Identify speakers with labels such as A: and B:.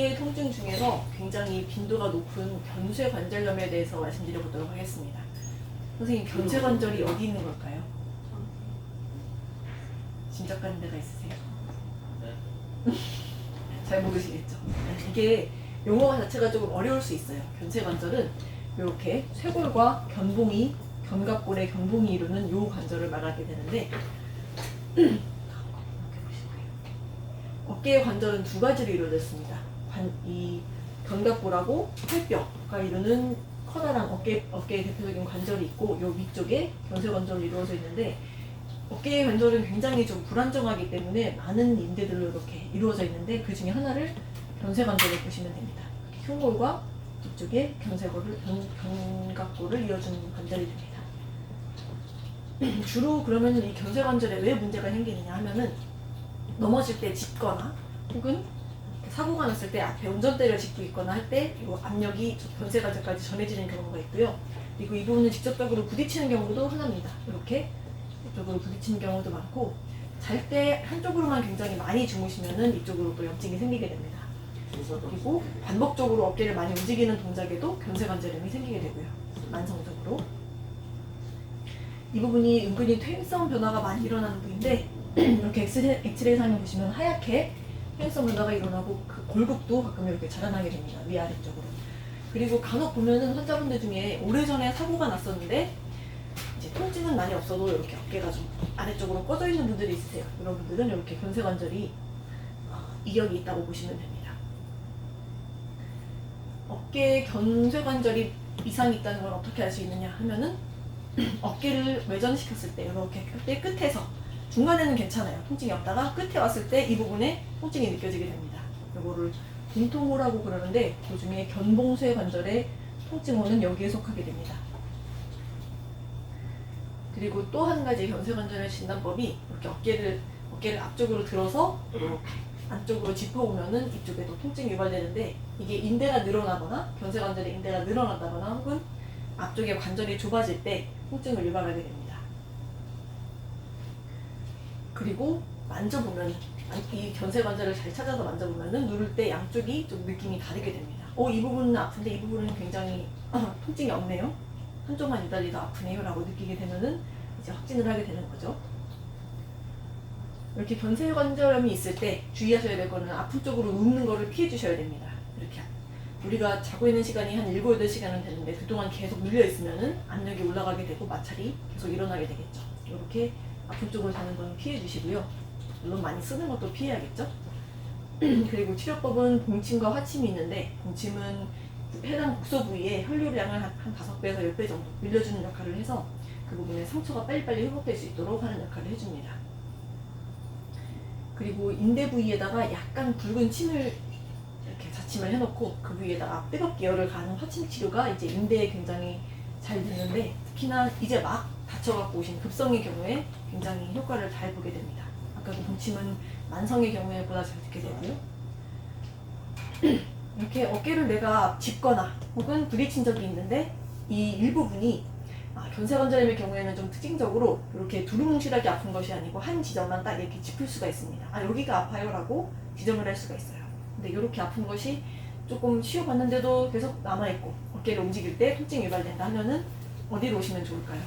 A: 어깨 통증 중에서 굉장히 빈도가 높은 견쇄관절염에 대해서 말씀드려 보도록 하겠습니다. 선생님, 견쇄관절이 어디 있는 걸까요? 짐작가는 데가 있으세요?
B: 네.
A: 잘 모르시겠죠? 이게 용어 자체가 조금 어려울 수 있어요. 견쇄관절은 이렇게 쇄골과 견봉이, 견갑골의 견봉이 이루는 요 관절을 말하게 되는데 어깨의 관절은 두 가지로 이루어졌습니다. 이 견갑골하고 팔뼈가 이루는 커다란 어깨의 대표적인 관절이 있고 요 위쪽에 견쇄관절로 이루어져 있는데 어깨의 관절은 굉장히 좀 불안정하기 때문에 많은 인대들로 이렇게 이루어져 있는데 그 중에 하나를 견쇄관절로 보시면 됩니다. 흉골과 뒤쪽에 견갑골을 이어주는 관절이 됩니다. 주로 그러면 이 견쇄관절에 왜 문제가 생기느냐 하면은 넘어질 때 짚거나 혹은 사고가 났을 때 앞에 운전대를 짚고 있거나 할 때 이 압력이 견쇄관절까지 전해지는 경우가 있고요. 그리고 이 부분을 직접적으로 부딪히는 경우도 흔합니다. 이렇게 이쪽으로 부딪히는 경우도 많고 잘 때 한쪽으로만 굉장히 많이 주무시면은 이쪽으로 또 염증이 생기게 됩니다. 그리고 반복적으로 어깨를 많이 움직이는 동작에도 견쇄관절염이 생기게 되고요. 만성적으로. 이 부분이 은근히 퇴행성 변화가 많이 일어나는 부위인데 이렇게 엑스레이상에 보시면 하얗게 퇴행성 변화가 일어나고 그 골격도 가끔 이렇게 자라나게 됩니다. 위아래쪽으로. 그리고 간혹 보면은 환자분들 중에 오래전에 사고가 났었는데 이제 통증은 많이 없어도 이렇게 어깨가 좀 아래쪽으로 꺼져 있는 분들이 있으세요. 이런 분들은 이렇게 견쇄관절이 이격이 있다고 보시면 됩니다. 어깨에 견쇄관절이 이상이 있다는 걸 어떻게 알 수 있느냐 하면은 어깨를 외전시켰을 때 이렇게 뼈 끝에서 중간에는 괜찮아요. 통증이 없다가 끝에 왔을 때 이 부분에 통증이 느껴지게 됩니다. 이거를 공통호라고 그러는데 그 중에 견봉쇄 관절의 통증호는 여기에 속하게 됩니다. 그리고 또 한 가지 견쇄관절의 진단법이 이렇게 어깨를 앞쪽으로 들어서 이렇게 안쪽으로 짚어보면은 이쪽에도 통증이 유발되는데 이게 인대가 늘어나거나 견쇄관절의 인대가 늘어난다거나 혹은 앞쪽에 관절이 좁아질 때 통증을 유발하게 됩니다. 그리고 만져보면 이 견쇄관절을 잘 찾아서 만져보면은 누를 때 양쪽이 좀 느낌이 다르게 됩니다. 이 부분은 아픈데 이 부분은 굉장히 통증이 없네요. 한쪽만 유달리 더 아프네요 라고 느끼게 되면은 이제 확진을 하게 되는 거죠. 이렇게 견쇄관절염이 있을 때 주의하셔야 될 거는 아픈 쪽으로 눕는 거를 피해 주셔야 됩니다. 이렇게 우리가 자고 있는 시간이 한 7, 8시간은 되는데 그동안 계속 눌려 있으면은 압력이 올라가게 되고 마찰이 계속 일어나게 되겠죠. 이렇게 아픈 쪽으로 자는 건 피해 주시고요. 물론 많이 쓰는 것도 피해야겠죠. 그리고 치료법은 봉침과 화침이 있는데 봉침은 해당 국소 부위에 혈류량을 한 5배에서 10배 정도 밀려주는 역할을 해서 그 부분에 상처가 빨리빨리 회복될 수 있도록 하는 역할을 해줍니다. 그리고 인대 부위에다가 약간 굵은 침을 이렇게 자침을 해놓고 그 부위에다가 뜨겁게 열을 가하는 화침 치료가 이제 인대에 굉장히 잘 되는데 특히나 이제 막 다쳐갖고 오신 급성의 경우에 굉장히 효과를 잘 보게 됩니다. 아까 그 봉침은 만성의 경우에 보다 잘 듣게 되고요. 이렇게 어깨를 내가 짚거나 혹은 부딪힌 적이 있는데 이 일부분이 견쇄관절염의 경우에는 좀 특징적으로 이렇게 두루뭉실하게 아픈 것이 아니고 한 지점만 딱 이렇게 짚을 수가 있습니다. 여기가 아파요 라고 지정을 할 수가 있어요. 근데 이렇게 아픈 것이 조금 치유받는데도 계속 남아있고 어깨를 움직일 때 통증이 유발된다 하면은 어디로 오시면 좋을까요?